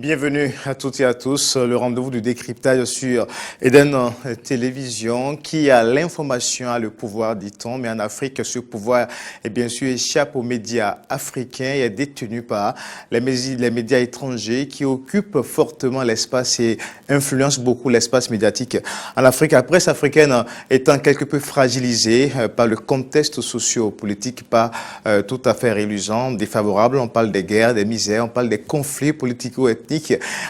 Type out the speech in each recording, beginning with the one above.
Bienvenue à toutes et à tous. Le rendez-vous du décryptage sur Eden Télévision. Qui a l'information, a le pouvoir, dit-on. Mais en Afrique, ce pouvoir, bien sûr, échappe aux médias africains et est détenu par les médias étrangers qui occupent fortement l'espace et influencent beaucoup l'espace médiatique en Afrique. La presse africaine étant quelque peu fragilisée par le contexte socio-politique pas tout à fait reluisant, défavorable. On parle des guerres, des misères, on parle des conflits politico-ethniques.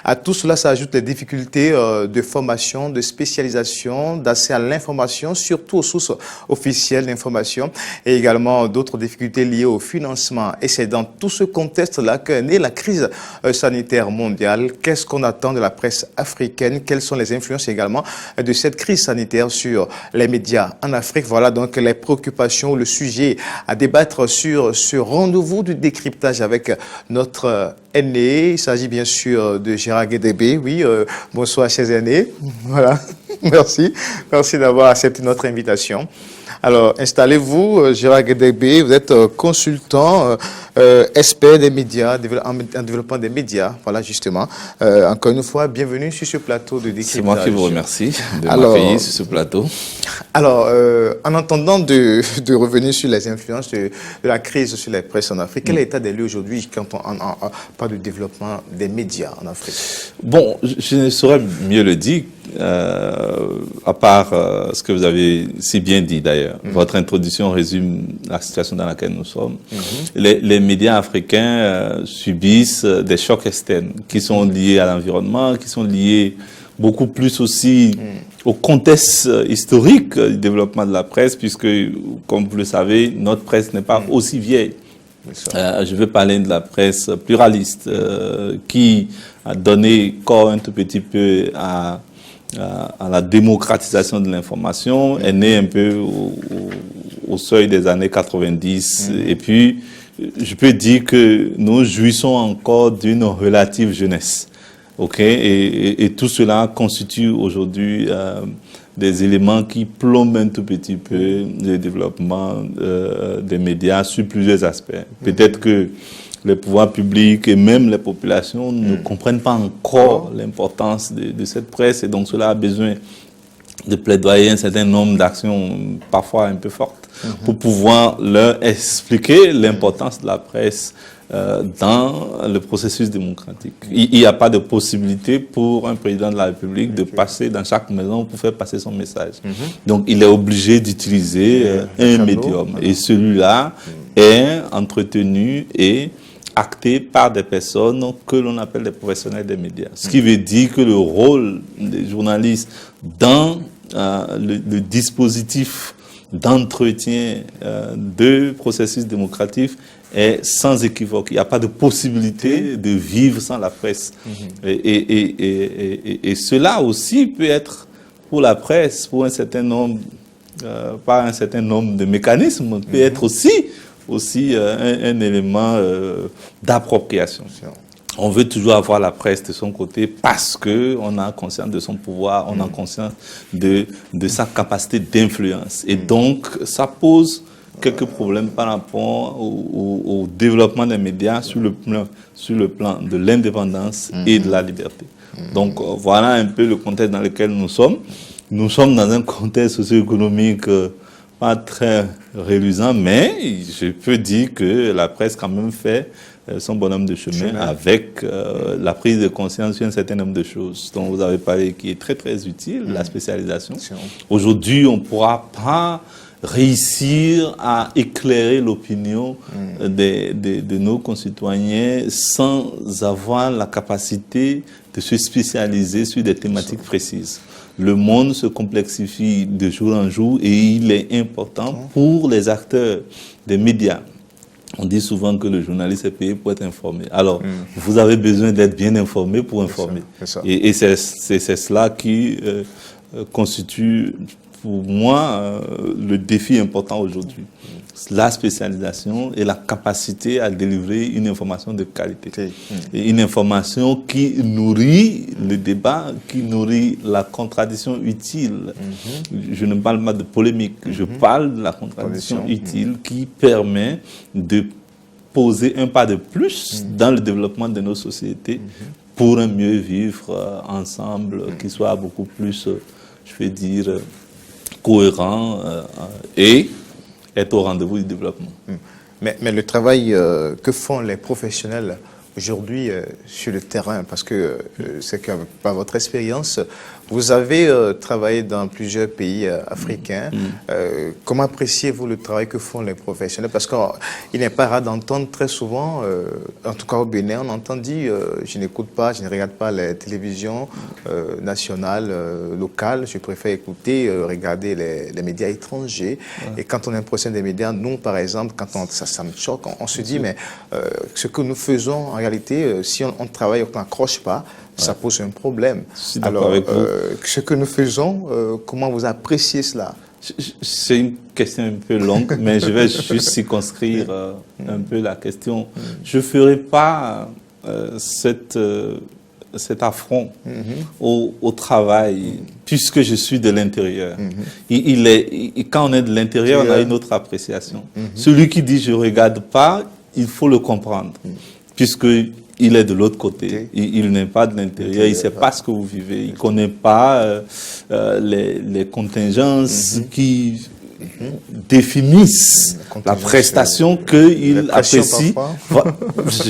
À tout cela s'ajoutent les difficultés de formation, de spécialisation, d'accès à l'information, surtout aux sources officielles d'information, et également d'autres difficultés liées au financement. Et c'est dans tout ce contexte-là qu'est née la crise sanitaire mondiale. Qu'est-ce qu'on attend de la presse africaine? Quelles sont les influences également de cette crise sanitaire sur les médias en Afrique? Voilà donc les préoccupations, le sujet à débattre sur ce rendez-vous du décryptage avec notre aîné. Il s'agit bien sûr de Gérard Guédébé. Oui, bonsoir chers aînés. Voilà, merci d'avoir accepté notre invitation. Alors, installez-vous, Gérard Guédébé, vous êtes consultant, expert des médias, en développement des médias, voilà justement. Encore une fois, bienvenue sur ce plateau de décryptage. C'est moi qui vous remercie de m'accueillir sur ce plateau. Alors, en entendant de revenir sur les influences de la crise sur les presses en Afrique, quel est l'état des lieux aujourd'hui quand on parle de développement des médias en Afrique? Bon, je ne saurais mieux le dire, à part ce que vous avez si bien dit d'ailleurs. Votre introduction résume la situation dans laquelle nous sommes. Les médias africains subissent des chocs externes qui sont liés à l'environnement, qui sont liés beaucoup plus aussi au contexte historique du développement de la presse, puisque, comme vous le savez, notre presse n'est pas aussi vieille. Je veux parler de la presse pluraliste qui a donné corps un tout petit peu à la démocratisation de l'information, est née un peu au seuil des années 90. Et puis, je peux dire que nous jouissons encore d'une relative jeunesse. Et tout cela constitue aujourd'hui des éléments qui plombent un tout petit peu le développement des médias sur plusieurs aspects. Peut-être que les pouvoirs publics et même les populations ne comprennent pas encore l'importance de cette presse, et donc cela a besoin de plaidoyer un certain nombre d'actions parfois un peu fortes pour pouvoir leur expliquer l'importance de la presse dans le processus démocratique. Il n'y a pas de possibilité pour un président de la République de passer dans chaque maison pour faire passer son message. Donc il est obligé d'utiliser un médium, et celui-là est entretenu et acté par des personnes que l'on appelle des professionnels des médias. Ce qui veut dire que le rôle des journalistes dans le dispositif d'entretien de processus démocratique est sans équivoque. Il n'y a pas de possibilité de vivre sans la presse. Et cela aussi peut être pour la presse, pour un certain nombre, par un certain nombre de mécanismes, peut être aussi un élément d'appropriation. On veut toujours avoir la presse de son côté parce qu'on a conscience de son pouvoir, on a conscience de sa capacité d'influence. Et donc, ça pose quelques problèmes par rapport au développement des médias sur le plan de l'indépendance et de la liberté. Donc, voilà un peu le contexte dans lequel nous sommes. Nous sommes dans un contexte socio-économique pas très reluisant, mais je peux dire que la presse quand même fait son bonhomme de chemin avec la prise de conscience sur un certain nombre de choses dont vous avez parlé, qui est très très utile, la spécialisation. Aujourd'hui, on ne pourra pas réussir à éclairer l'opinion de nos concitoyens sans avoir la capacité de se spécialiser sur des thématiques précises. Le monde se complexifie de jour en jour et il est important pour les acteurs des médias. On dit souvent que le journaliste est payé pour être informé. Alors, vous avez besoin d'être bien informé pour informer. Et c'est cela qui constitue pour moi le défi important aujourd'hui. La spécialisation et la capacité à délivrer une information de qualité. Et une information qui nourrit le débat, qui nourrit la contradiction utile. Je ne parle pas de polémique, je parle de la contradiction utile qui permet de poser un pas de plus dans le développement de nos sociétés pour un mieux vivre ensemble, qui soit beaucoup plus, je vais dire, cohérent et être au rendez-vous du développement. Mais le travail que font les professionnels aujourd'hui sur le terrain, parce que c'est que par votre expérience, vous avez travaillé dans plusieurs pays africains. Comment appréciez-vous le travail que font les professionnels? Parce qu'il n'est pas rare d'entendre très souvent, en tout cas au Bénin, on entend dire je n'écoute pas, je ne regarde pas les télévisions nationales, locales, je préfère écouter, regarder les médias étrangers. Et quand on est un professionnel des médias, nous par exemple, quand ça me choque, on se dit mais ce que nous faisons en réalité, si on travaille, on n'accroche pas, ça pose un problème. Alors, ce que nous faisons, comment vous appréciez cela? C'est une question un peu longue, mais je vais juste circonscrire un peu la question. Je ne ferai pas cet affront au travail, puisque je suis de l'intérieur. Quand on est de l'intérieur, on a une autre appréciation. Celui qui dit « je ne regarde pas », il faut le comprendre, puisque il est de l'autre côté, il n'est pas de l'intérieur, il ne sait pas ce que vous vivez, il ne connaît pas les contingences qui définissent la prestation qu'il apprécie.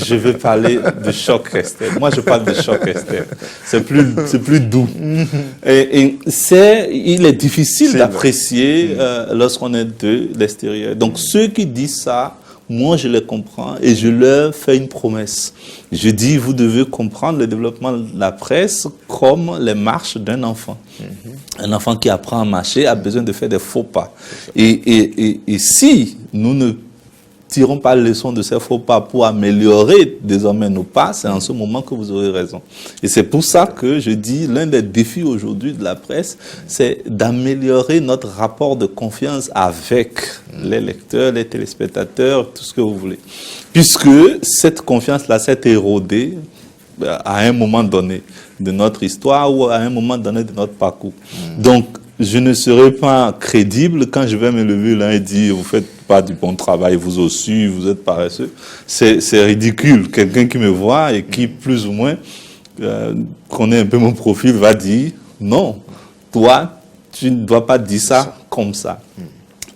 Je vais parler de choc Esther. Moi, je parle de choc Esther. C'est plus doux. Et il est difficile d'apprécier lorsqu'on est de l'extérieur. Donc, ceux qui disent ça, moi, je les comprends et je leur fais une promesse. Je dis, vous devez comprendre le développement de la presse comme les marches d'un enfant. Un enfant qui apprend à marcher a besoin de faire des faux pas. Et si nous ne tirons pas les leçons de ces faux pas pour améliorer désormais nos pas, c'est en ce moment que vous aurez raison. Et c'est pour ça que je dis, l'un des défis aujourd'hui de la presse, c'est d'améliorer notre rapport de confiance avec les lecteurs, les téléspectateurs, tout ce que vous voulez. Puisque cette confiance-là s'est érodée à un moment donné de notre histoire ou à un moment donné de notre parcours. Donc, je ne serai pas crédible quand je vais me lever là et dire vous faites pas du bon travail, vous aussi, vous êtes paresseux. C'est ridicule. Quelqu'un qui me voit et qui plus ou moins connaît un peu mon profil va dire non, toi, tu ne dois pas dire ça comme ça.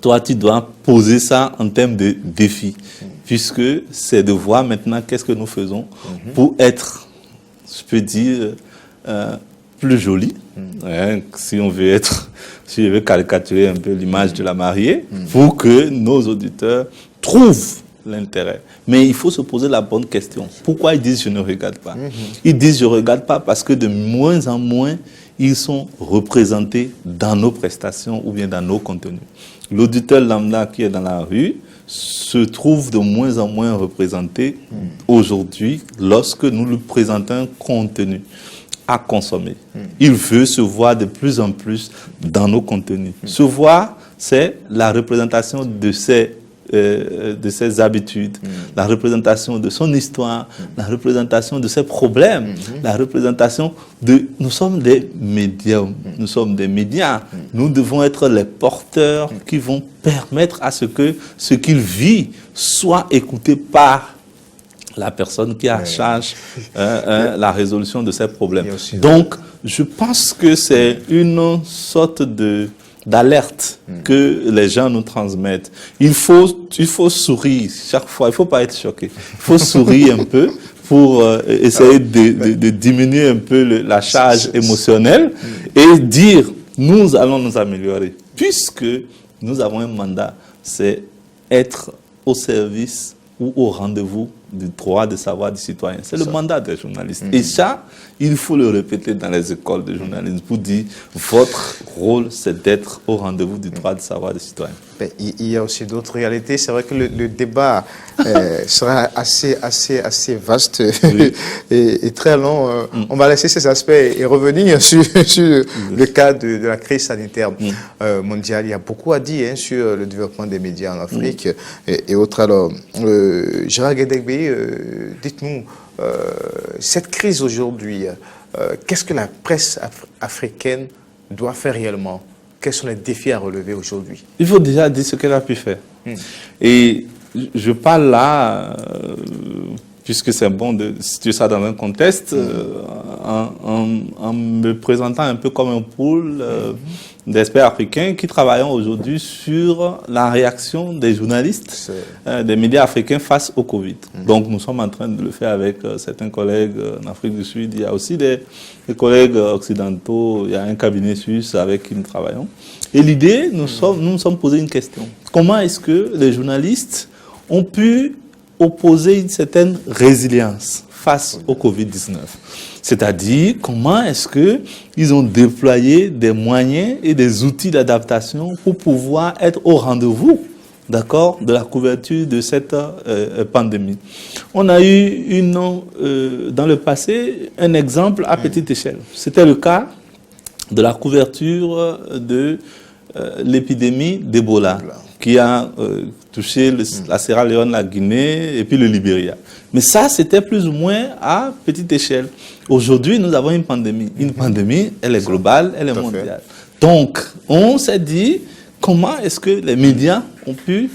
Toi, tu dois poser ça en termes de défi, puisque c'est de voir maintenant qu'est-ce que nous faisons pour être, je peux dire, plus joli, si on veut être, si je veux caricaturer un peu l'image de la mariée, pour que nos auditeurs trouvent l'intérêt. Mais il faut se poser la bonne question. Pourquoi ils disent je ne regarde pas? Ils disent je ne regarde pas parce que de moins en moins, ils sont représentés dans nos prestations ou bien dans nos contenus. L'auditeur lambda qui est dans la rue se trouve de moins en moins représenté aujourd'hui lorsque nous lui présentons un contenu à consommer. Il veut se voir de plus en plus dans nos contenus. Se voir, c'est la représentation de ses habitudes, la représentation de son histoire, la représentation de ses problèmes, la représentation de... Nous sommes des médiums, nous sommes des médias. Nous devons être les porteurs qui vont permettre à ce que ce qu'il vit soit écouté par la personne qui a à charge la résolution de ces problèmes. Donc, je pense que c'est une sorte d'alerte que les gens nous transmettent. Il faut sourire chaque fois, il ne faut pas être choqué. Il faut sourire un peu pour essayer de diminuer un peu la charge émotionnelle et dire, nous allons nous améliorer. Puisque nous avons un mandat, c'est être au service ou au rendez-vous du droit de savoir du citoyen. C'est le mandat des journalistes. Et ça, il faut le répéter dans les écoles de journalisme pour dire votre rôle, c'est d'être au rendez-vous du droit de savoir du citoyen. Il y a aussi d'autres réalités. C'est vrai que le débat sera assez vaste et très long. On va laisser ces aspects et revenir sur le cas de la crise sanitaire mondiale. Il y a beaucoup à dire sur le développement des médias en Afrique et autres. Alors, Gérard Guédégbé, dites-nous, cette crise aujourd'hui, qu'est-ce que la presse africaine doit faire réellement? Quels sont les défis à relever aujourd'hui? Il faut déjà dire ce qu'elle a pu faire. Et je parle là puisque c'est bon de situer ça dans un contexte, en me présentant un peu comme un pool d'experts africains qui travaillent aujourd'hui sur la réaction des journalistes, des médias africains face au Covid. Donc nous sommes en train de le faire avec certains collègues en Afrique du Sud. Il y a aussi des collègues occidentaux, il y a un cabinet suisse avec qui nous travaillons. Et l'idée, nous nous sommes posé une question. Comment est-ce que les journalistes ont pu opposer une certaine résilience face au Covid-19? C'est-à-dire, comment est-ce qu'ils ont déployé des moyens et des outils d'adaptation pour pouvoir être au rendez-vous, d'accord, de la couverture de cette pandémie. On a eu dans le passé un exemple à petite échelle. C'était le cas de la couverture de l'épidémie d'Ebola qui a touché la Sierra Leone, la Guinée et puis le Libéria. Mais ça, c'était plus ou moins à petite échelle. Aujourd'hui, nous avons une pandémie. Une pandémie, elle est globale, elle est mondiale. Donc, on s'est dit, comment est-ce que les médias ont pu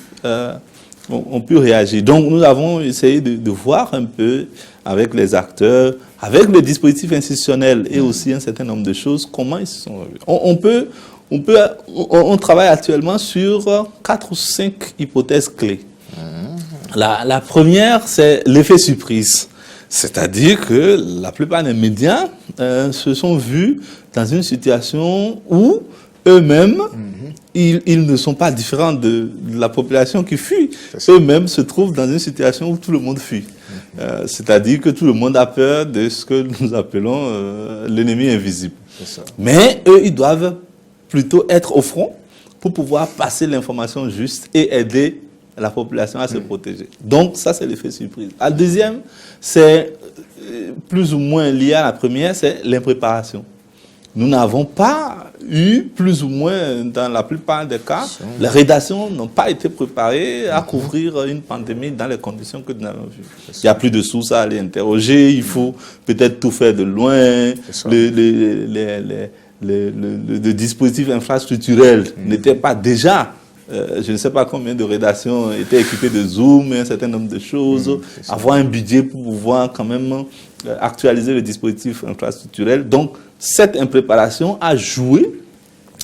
réagir? Donc, nous avons essayé de voir un peu avec les acteurs, avec le dispositif institutionnel et aussi un certain nombre de choses, comment ils se sont revus. On travaille actuellement sur 4 ou 5 hypothèses clés. La première, c'est l'effet surprise. C'est-à-dire que la plupart des médias se sont vus dans une situation où eux-mêmes, ils ne sont pas différents de la population qui fuit. Eux-mêmes se trouvent dans une situation où tout le monde fuit. C'est-à-dire que tout le monde a peur de ce que nous appelons l'ennemi invisible. Mais eux, ils doivent plutôt être au front pour pouvoir passer l'information juste et aider la population à se protéger. Donc, ça, c'est l'effet surprise. La deuxième, c'est plus ou moins lié à la première, c'est l'impréparation. Nous n'avons pas eu, plus ou moins, dans la plupart des cas, les rédactions n'ont pas été préparées à couvrir une pandémie dans les conditions que nous avons vues. Il n'y a plus de sources à aller interroger, il faut peut-être tout faire de loin, le dispositif infrastructurel n'était pas déjà, je ne sais pas combien de rédactions étaient équipées de Zoom et un certain nombre de choses, avoir un budget pour pouvoir quand même actualiser le dispositif infrastructurel. Donc, cette impréparation a joué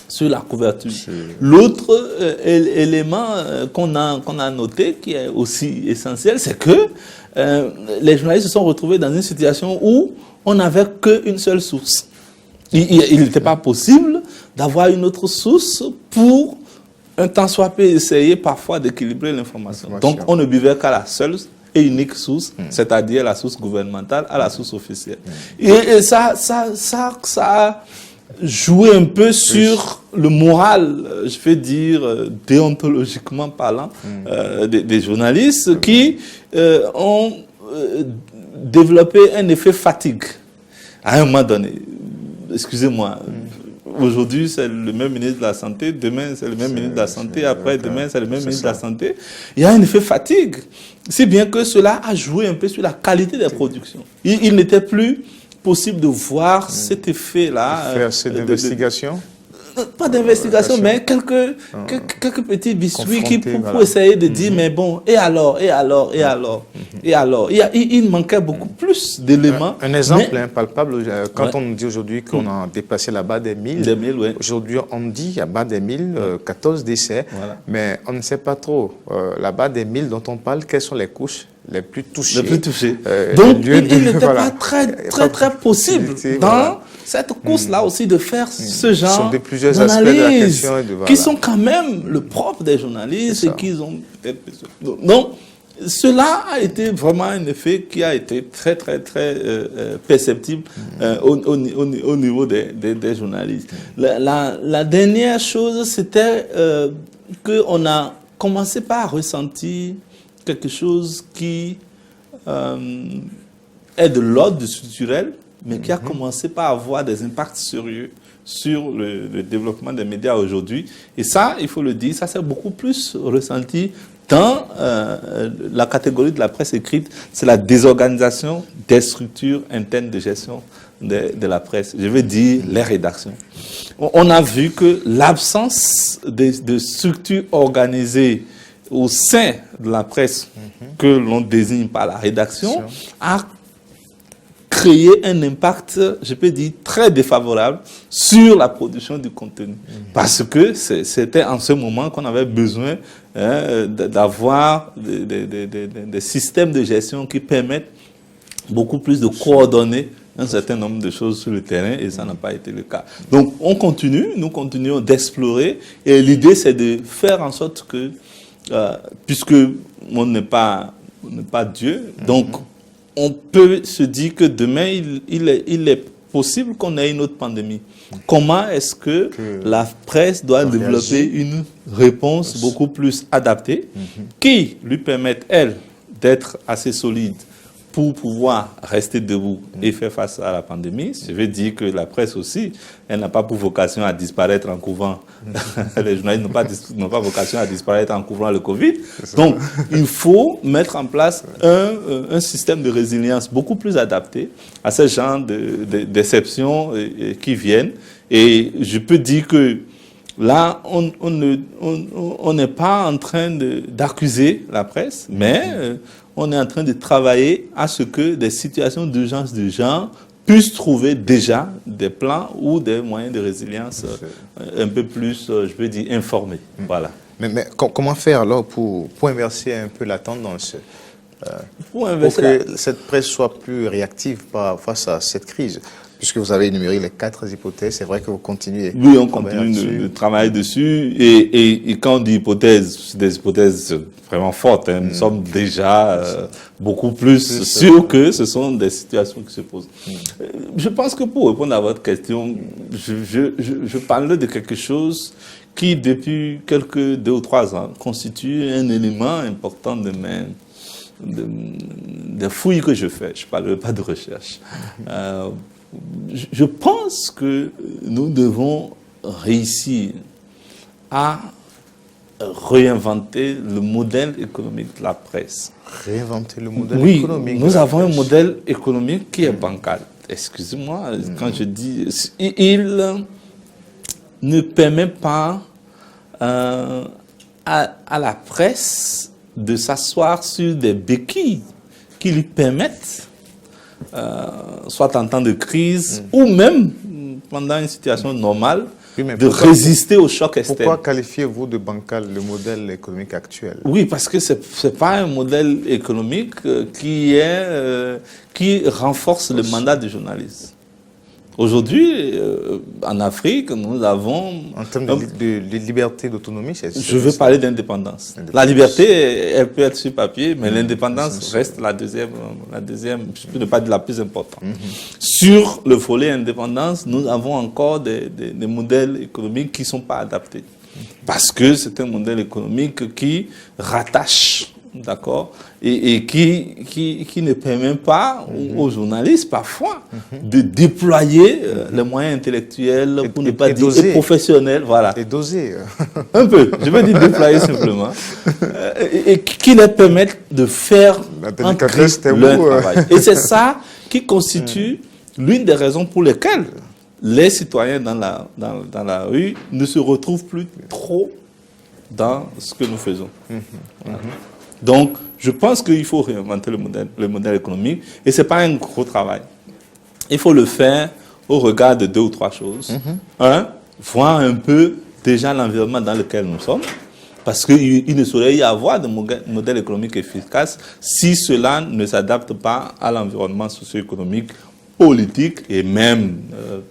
sur la couverture. L'autre élément qu'on a noté, qui est aussi essentiel, c'est que les journalistes se sont retrouvés dans une situation où on n'avait qu'une seule source. Il n'était pas possible d'avoir une autre source pour un temps soit peu essayer parfois d'équilibrer l'information. Donc on ne buvait qu'à la seule et unique source, c'est-à-dire la source gouvernementale, à la source officielle. Et ça a joué un peu sur le moral, je vais dire, déontologiquement parlant, des journalistes qui ont développé un effet fatigue à un moment donné. Excusez-moi, aujourd'hui c'est le même ministre de la Santé, demain c'est le même ministre de la Santé, après demain c'est le même ministre de la Santé. Il y a un effet fatigue, si bien que cela a joué un peu sur la qualité des productions. Il n'était plus possible de voir cet effet-là. Faire assez d'investigation. Pas d'investigation, mais quelques petits biscuits pour essayer de dire, mais bon, et alors. Il manquait beaucoup plus d'éléments. Un exemple palpable, quand on nous dit aujourd'hui qu'on a dépassé la barre des 1000, aujourd'hui on dit à barre des 1000, 14 décès, mais on ne sait pas trop. La barre des 1000 dont on parle, quelles sont les couches les plus touchées. Donc, il n'était pas très possible dans cette course-là aussi de faire ce genre d'analyse qui sont quand même le propre des journalistes et qu'ils ont peut-être... Donc, cela a été vraiment un effet qui a été très perceptible au niveau des journalistes. La dernière chose, c'était qu'on a commencé par ressentir quelque chose qui est de l'ordre du structurel, mais qui a commencé par avoir des impacts sérieux sur le développement des médias aujourd'hui. Et ça, il faut le dire, ça s'est beaucoup plus ressenti dans la catégorie de la presse écrite. C'est la désorganisation des structures internes de gestion de la presse. Je veux dire les rédactions. On a vu que l'absence de structures organisées au sein de la presse que l'on désigne par la rédaction a créé un impact, je peux dire, très défavorable sur la production du contenu. Parce que c'était en ce moment qu'on avait besoin d'avoir des systèmes de gestion qui permettent beaucoup plus de coordonner un certain nombre de choses sur le terrain, et ça n'a pas été le cas. Donc, nous continuons d'explorer, et l'idée, c'est de faire en sorte que, puisque on n'est pas Dieu, donc on peut se dire que demain, il est possible qu'on ait une autre pandémie. Comment est-ce que la presse doit développer une réponse beaucoup plus adaptée, qui lui permette, elle, d'être assez solide pour pouvoir rester debout et faire face à la pandémie? Je veux dire que la presse aussi, elle n'a pas pour vocation à disparaître en couvrant. Les journalistes n'ont pas vocation à disparaître en couvrant le Covid. Donc, il faut mettre en place un système de résilience beaucoup plus adapté à ce genre d'exceptions qui viennent. Et je peux dire que là, on n'est pas en train d'accuser la presse, mais on est en train de travailler à ce que des situations d'urgence de genre puissent trouver déjà des plans ou des moyens de résilience un peu plus, je veux dire, informés. Voilà. Mais comment faire alors pour inverser un peu la tendance, pour que cette presse soit plus réactive face à cette crise? Puisque vous avez énuméré les 4 hypothèses, c'est vrai que vous continuez. Oui, on continue de travailler dessus. Et quand on dit hypothèses, c'est des hypothèses vraiment fortes. Nous sommes déjà beaucoup plus sûrs que ce sont des situations qui se posent. Je pense que pour répondre à votre question, je parle de quelque chose qui, depuis quelques 2 ou 3 ans, constitue un élément important des fouilles que je fais. Je ne parlerai pas de recherche. Je pense que nous devons réussir à réinventer le modèle économique de la presse. Réinventer le modèle économique? Oui, nous avons un modèle économique qui est bancal. Excusez-moi, quand je dis... Il ne permet pas à la presse de s'asseoir sur des béquilles qui lui permettent, soit en temps de crise ou même pendant une situation normale, de résister au choc externe. Pourquoi qualifiez-vous de bancal le modèle économique actuel? Oui, parce que ce n'est pas un modèle économique qui renforce le mandat du journaliste. Aujourd'hui, en Afrique, nous avons... En termes de liberté, d'autonomie, c'est... Je veux parler d'indépendance. La liberté, elle peut être sur papier, mais l'indépendance reste la deuxième, je peux ne pas dire la plus importante. Sur le volet indépendance, nous avons encore des modèles économiques qui ne sont pas adaptés. Parce que c'est un modèle économique qui rattache, d'accord, et qui ne permet pas aux journalistes, parfois, de déployer les moyens intellectuels, pour ne pas dire professionnels. Voilà. Et doser. Un peu, je veux dire déployer simplement. Et qui leur permettent de faire leur travail. Et c'est ça qui constitue l'une des raisons pour lesquelles les citoyens dans la rue ne se retrouvent plus trop dans ce que nous faisons. Voilà. Donc, je pense qu'il faut réinventer le modèle économique, et ce n'est pas un gros travail. Il faut le faire au regard de 2 ou 3 choses. Un, voir un peu déjà l'environnement dans lequel nous sommes, parce qu'il ne saurait y avoir de modèle économique efficace si cela ne s'adapte pas à l'environnement socio-économique, politique et même,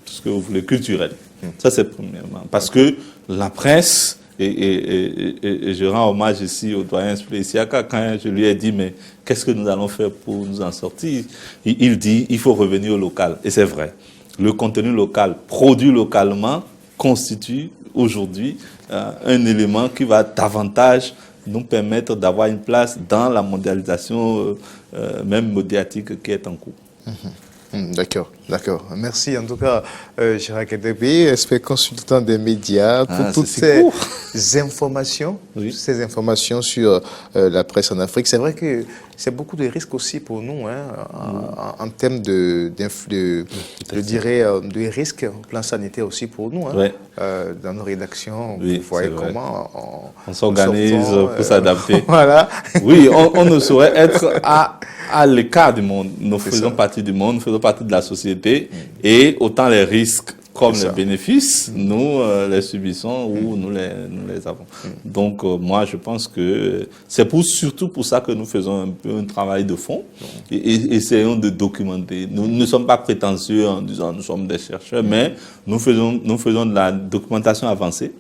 tout ce que vous voulez, culturel. Ça, c'est premièrement. Parce que la presse... Et je rends hommage ici au doyen Siaka, quand je lui ai dit, mais qu'est-ce que nous allons faire pour nous en sortir? Il dit, il faut revenir au local. Et c'est vrai. Le contenu local, produit localement, constitue aujourd'hui un élément qui va davantage nous permettre d'avoir une place dans la mondialisation, même médiatique, qui est en cours. D'accord. D'accord. Merci en tout cas, Gérard Kedebe, expert consultant des médias, pour toutes ces informations, sur la presse en Afrique. C'est vrai que c'est beaucoup de risques aussi pour nous, hein, en termes de risques au plan sanitaire aussi pour nous. Hein, dans nos rédactions, vous voyez comment on s'organise pour s'adapter. Voilà. Oui, on ne saurait être à l'écart du monde. Nous faisons partie du monde, nous faisons partie de la société et autant les risques comme les bénéfices, nous les subissons ou nous les avons. Donc moi je pense que c'est surtout pour ça que nous faisons un peu un travail de fond et essayons de documenter. Nous ne sommes pas prétentieux en disant nous sommes des chercheurs, mais nous faisons de la documentation avancée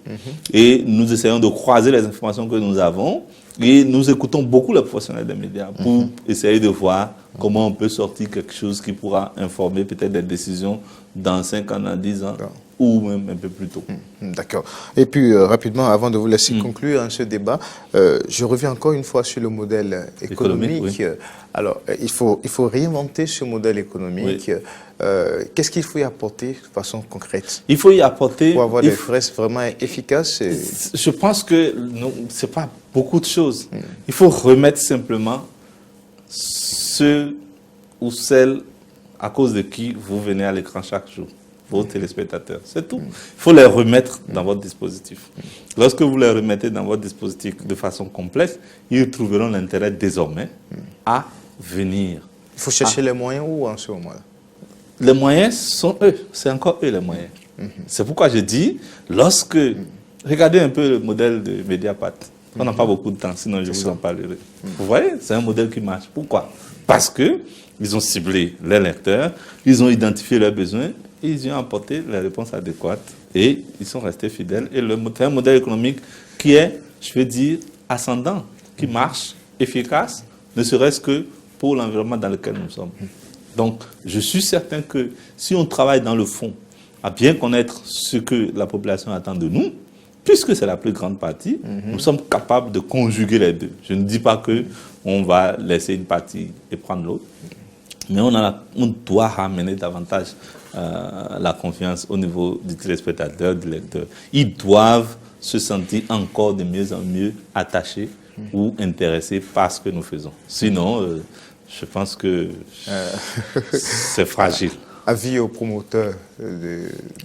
et nous essayons de croiser les informations que nous avons et nous écoutons beaucoup les professionnels des médias pour essayer de voir comment on peut sortir quelque chose qui pourra informer peut-être des décisions dans 5 ans, dans 10 ans, ou même un peu plus tôt. D'accord. Et puis, rapidement, avant de vous laisser conclure ce débat, je reviens encore une fois sur le modèle économique. Alors, il faut réinventer ce modèle économique. Qu'est-ce qu'il faut y apporter de façon concrète? Il faut y apporter... Pour avoir des presse vraiment efficaces. Je pense que ce n'est pas beaucoup de choses. Il faut remettre simplement ceux ou celles à cause de qui vous venez à l'écran chaque jour, vos téléspectateurs. C'est tout. Il faut les remettre dans votre dispositif. Lorsque vous les remettez dans votre dispositif de façon complète, ils trouveront l'intérêt désormais à venir. Il faut chercher les moyens où en ce moment-là? Les moyens sont eux. C'est encore eux les moyens. C'est pourquoi je dis, lorsque... Regardez un peu le modèle de Mediapart. On n'a pas beaucoup de temps, sinon je vous en parlerai. Vous voyez, c'est un modèle qui marche. Pourquoi? Parce qu'ils ont ciblé les lecteurs, ils ont identifié leurs besoins, et ils ont apporté les réponses adéquates et ils sont restés fidèles. Et c'est un modèle économique qui est, je veux dire, ascendant, qui marche, efficace, ne serait-ce que pour l'environnement dans lequel nous sommes. Donc, je suis certain que si on travaille dans le fond, à bien connaître ce que la population attend de nous, puisque c'est la plus grande partie, nous sommes capables de conjuguer les deux. Je ne dis pas qu'on va laisser une partie et prendre l'autre, mais on doit ramener davantage la confiance au niveau du téléspectateur, du lecteur. Ils doivent se sentir encore de mieux en mieux attachés ou intéressés par ce que nous faisons. Sinon, je pense que c'est fragile. Avis aux promoteurs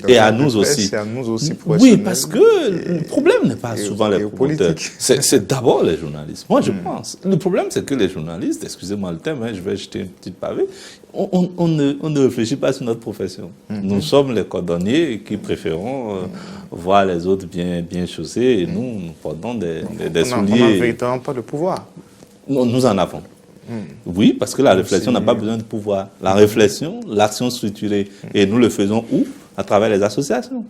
et à nous aussi. Et à nous aussi oui, parce que le problème n'est pas souvent les promoteurs. C'est d'abord les journalistes. Moi, je pense. Le problème, c'est que les journalistes, excusez-moi le terme, je vais jeter une petite pavée, on ne réfléchit pas sur notre profession. Nous sommes les cordonniers qui préférons voir les autres bien chaussés et nous portons des souliers. On n'a véritablement pas de pouvoir. Nous en avons. Oui, parce que la réflexion n'a pas besoin de pouvoir. La réflexion, l'action structurée, et nous le faisons où? À travers les associations.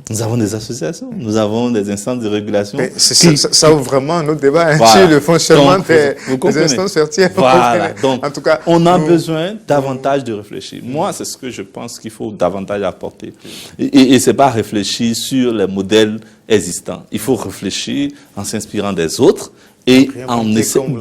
Nous avons des associations, nous avons des instances de régulation. Ça ouvre vraiment un autre débat sur le fonctionnement des instances fertières. Voilà, donc en tout cas, on a besoin davantage de réfléchir. Moi, c'est ce que je pense qu'il faut davantage apporter. Et ce n'est pas réfléchir sur les modèles existants. Il faut réfléchir en s'inspirant des autres. Et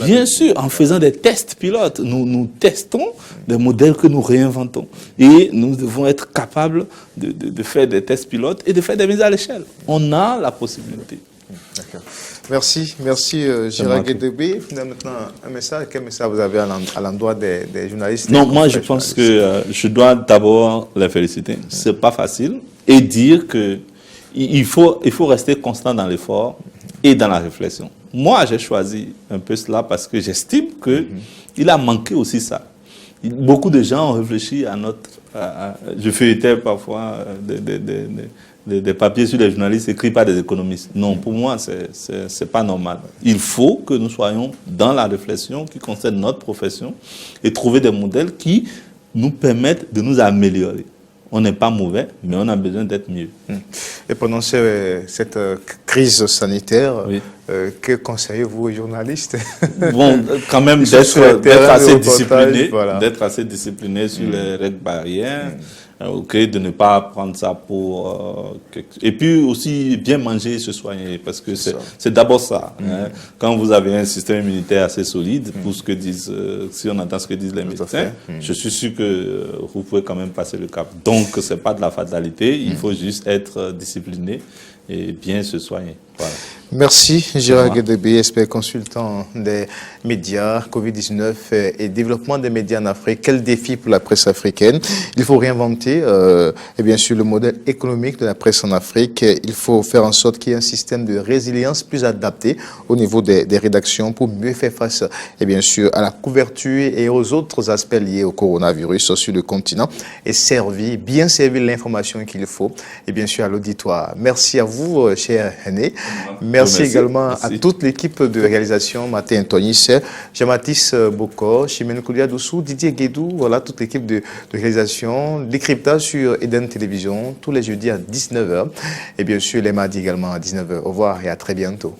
bien sûr, en faisant des tests pilotes, nous testons des modèles que nous réinventons. Et nous devons être capables de faire des tests pilotes et de faire des mises à l'échelle. On a la possibilité. D'accord. Merci Gérard Kedebe. Maintenant, un message. Quel message vous avez à l'endroit des journalistes? Non, moi je pense que je dois d'abord les féliciter. C'est pas facile. Et dire qu'il faut rester constant dans l'effort et dans la réflexion. Moi, j'ai choisi un peu cela parce que j'estime qu'il a manqué aussi ça. Beaucoup de gens ont réfléchi à notre... je feuilletais parfois des papiers sur les journalistes écrits par des économistes. Non, pour moi, c'est pas normal. Il faut que nous soyons dans la réflexion qui concerne notre profession et trouver des modèles qui nous permettent de nous améliorer. On n'est pas mauvais, mais on a besoin d'être mieux. Et pendant cette crise sanitaire. Oui. Que conseillez-vous aux journalistes? Bon, quand même d'être assez discipliné, voilà. D'être assez discipliné sur les règles barrières, ok, de ne pas prendre ça pour et puis aussi bien manger et se soigner, parce que c'est d'abord ça. Hein. Quand vous avez un système immunitaire assez solide, pour ce que disent, si on entend ce que disent les médecins, je suis sûr que vous pouvez quand même passer le cap. Donc c'est pas de la fatalité, il faut juste être discipliné et bien se soigner. Voilà. Merci Gérard Guédébé, expert consultant des médias, Covid-19 et développement des médias en Afrique. Quel défi pour la presse africaine? Il faut réinventer et bien sûr le modèle économique de la presse en Afrique. Il faut faire en sorte qu'il y ait un système de résilience plus adapté au niveau des rédactions pour mieux faire face et bien sûr à la couverture et aux autres aspects liés au coronavirus sur le continent et bien servir l'information qu'il faut et bien sûr à l'auditoire. Merci à vous, cher René. Merci également à toute l'équipe de réalisation, Maté Antonis, Jean-Baptiste Bokor, Chimène Kouliadoussou, Didier Guédou, voilà toute l'équipe de réalisation, décryptage sur Eden Télévision tous les jeudis à 19h et bien sûr les mardis également à 19h. Au revoir et à très bientôt.